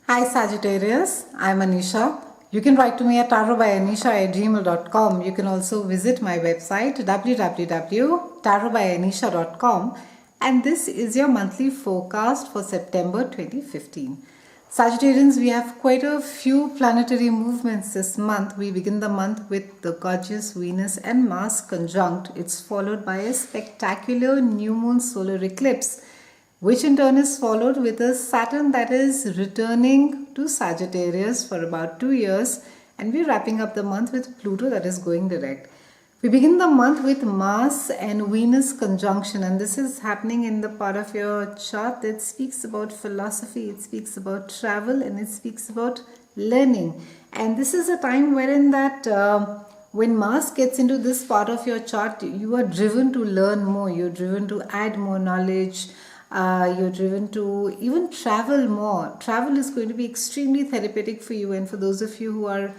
Hi Sagittarius, I'm Anisha. You can write to me at tarotbyanisha@gmail.com. You can also visit my website www.tarotbyanisha.com, and this is your monthly forecast for September 2015. Sagittarians, we have quite a few planetary movements this month. We begin the month with the gorgeous Venus and Mars conjunct. It's followed by a spectacular new moon solar eclipse, which in turn is followed with a Saturn that is returning to Sagittarius for about 2 years, and we're wrapping up the month with Pluto that is going direct. We begin the month with Mars and Venus conjunction, and this is happening in the part of your chart that speaks about philosophy, it speaks about travel, and it speaks about learning. And this is a time wherein when Mars gets into this part of your chart, you are driven to learn more, you're driven to add more knowledge. You're driven to even travel more. Travel is going to be extremely therapeutic for you, and for those of you who are,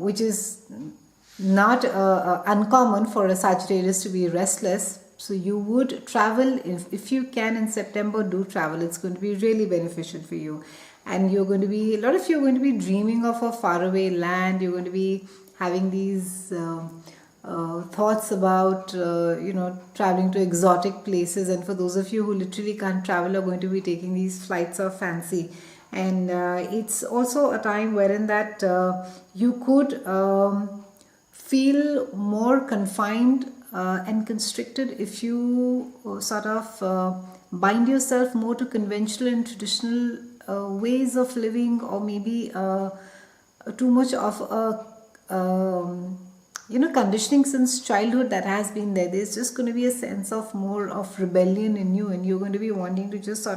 which is not uncommon for a Sagittarius to be restless. So you would travel if you can in September. Do travel. It's going to be really beneficial for you, and you're going to be, a lot of you are going to be dreaming of a faraway land. You're going to be having these thoughts about traveling to exotic places, and for those of you who literally can't travel are going to be taking these flights of fancy. And it's also a time wherein you could feel more confined and constricted if you bind yourself more to conventional and traditional ways of living, or maybe too much of a conditioning since childhood that has been there. There's just going to be a sense of more of rebellion in you, and you're going to be wanting to just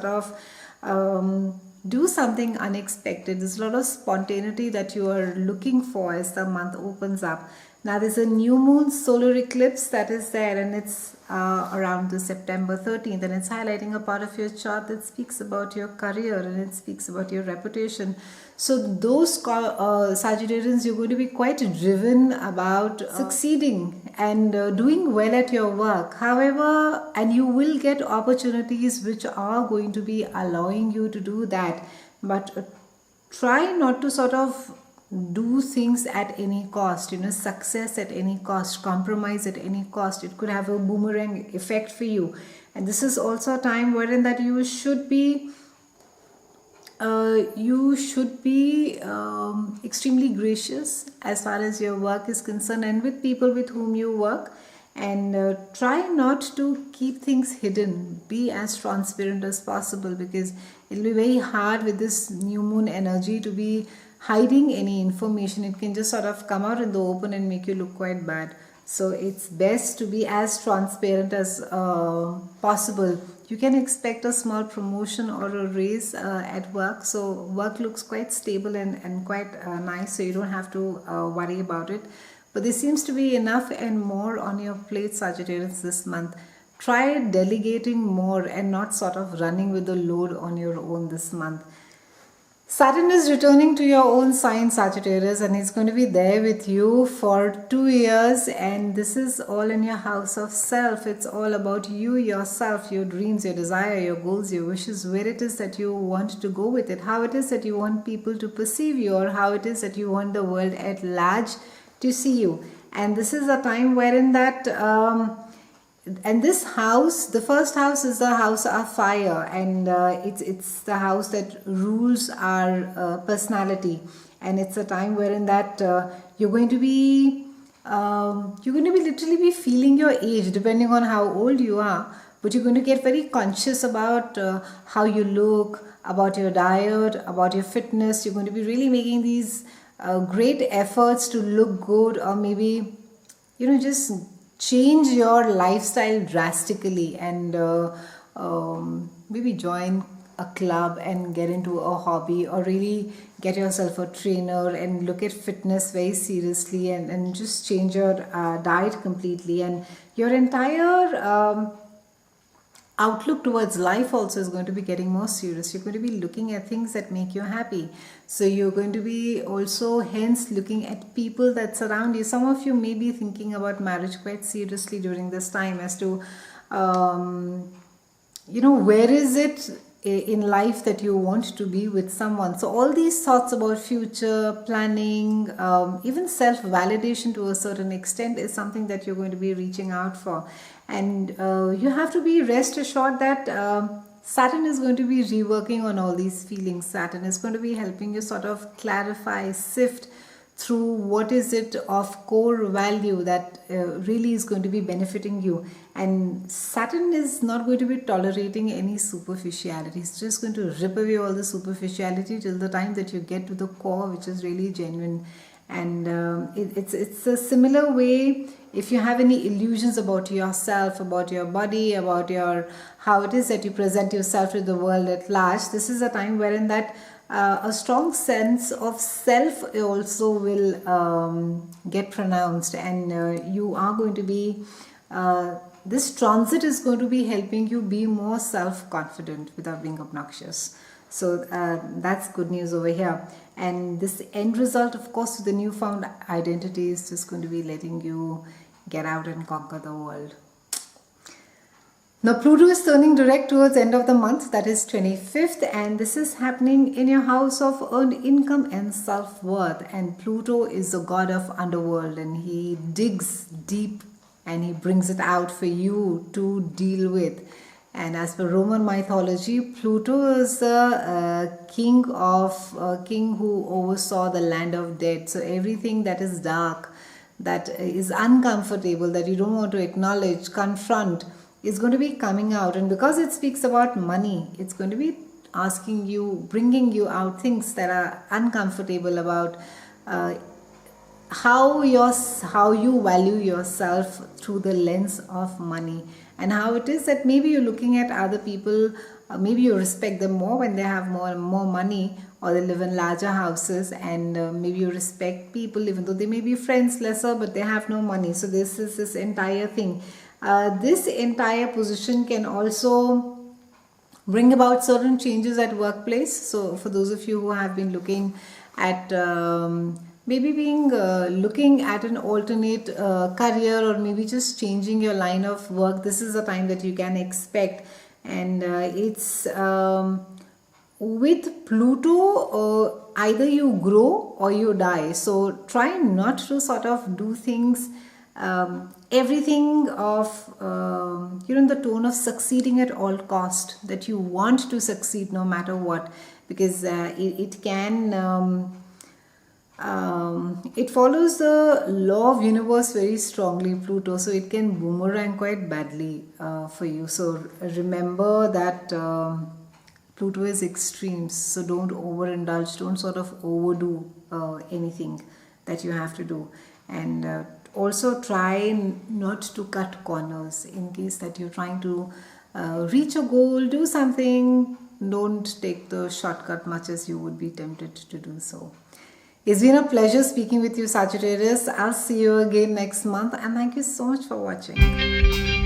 do something unexpected. There's a lot of spontaneity that you are looking for as the month opens up. Now there's a new moon solar eclipse that is there, and it's around the September 13th, and it's highlighting a part of your chart that speaks about your career, and it speaks about your reputation. So those Sagittarians, you're going to be quite driven about succeeding and doing well at your work. However, and you will get opportunities which are going to be allowing you to do that, but try not to do things at any cost, success at any cost, compromise at any cost. It could have a boomerang effect for you. And this is also a time wherein that you should be extremely gracious as far as your work is concerned, and with people with whom you work. And try not to keep things hidden. Be as transparent as possible, because it'll be very hard with this new moon energy to be hiding any information. It can just come out in the open and make you look quite bad. So it's best to be as transparent as possible. You can expect a small promotion or a raise at work. So work looks quite stable and quite nice, so you don't have to worry about it. But there seems to be enough and more on your plate, Sagittarius, this month. Try delegating more and not running with the load on your own this month. Saturn is returning to your own sign, Sagittarius, and he's going to be there with you for 2 years. And this is all in your house of self. It's all about you, yourself, your dreams, your desire, your goals, your wishes, where it is that you want to go with it, how it is that you want people to perceive you, or how it is that you want the world at large to see you. And this is a time wherein and this house, the first house, is the house of fire, and it's the house that rules our personality. And it's a time wherein you're going to be literally be feeling your age depending on how old you are, but you're going to get very conscious about how you look, about your diet, about your fitness. You're going to be really making these great efforts to look good, or maybe just change your lifestyle drastically, and maybe join a club and get into a hobby, or really get yourself a trainer and look at fitness very seriously, and just change your diet completely. And your entire outlook towards life also is going to be getting more serious. You're going to be looking at things that make you happy. So you're going to be also hence looking at people that surround you. Some of you may be thinking about marriage quite seriously during this time, as to where is it in life that you want to be with someone. So all these thoughts about future planning, even self-validation to a certain extent, is something that you're going to be reaching out for. And you have to be rest assured that Saturn is going to be reworking on all these feelings. Saturn is going to be helping you sort of clarify, sift through what is it of core value that really is going to be benefiting you. And Saturn is not going to be tolerating any superficiality. It's just going to rip away all the superficiality till the time that you get to the core, which is really genuine. And it's a similar way. If you have any illusions about yourself, about your body, about your how it is that you present yourself to the world at large, this is a time wherein that a strong sense of self also will get pronounced, and you are going to be this transit is going to be helping you be more self-confident without being obnoxious. So that's good news over here. And this end result, of course, with the newfound identity, is just going to be letting you get out and conquer the world. Now Pluto is turning direct towards end of the month, that is 25th, and this is happening in your house of earned income and self-worth. And Pluto is the god of underworld, and he digs deep and he brings it out for you to deal with. And as per Roman mythology, Pluto is a king who oversaw the land of dead. So everything that is dark, that is uncomfortable, that you don't want to acknowledge, confront, is going to be coming out. And because it speaks about money, it's going to be asking you, bringing you out things that are uncomfortable about how you value yourself through the lens of money, and how it is that maybe you're looking at other people, maybe you respect them more when they have more money, or they live in larger houses, and maybe you respect people even though they may be friends lesser, but they have no money. So this is this entire thing. This entire position can also bring about certain changes at workplace. So for those of you who have been looking at maybe looking at an alternate career, or maybe just changing your line of work, this is a time that you can expect. And it's with Pluto, either you grow or you die. So try not to sort of do things everything of in the tone of succeeding at all cost, that you want to succeed no matter what, because it can it follows the law of universe very strongly, Pluto, so it can boomerang quite badly for you. So remember that Pluto is extremes, so don't overindulge, don't sort of overdo anything that you have to do. And also try not to cut corners in case that you're trying to reach a goal, do something. Don't take the shortcut much as you would be tempted to do so. It's been a pleasure speaking with you, Sagittarius. I'll see you again next month, and thank you so much for watching.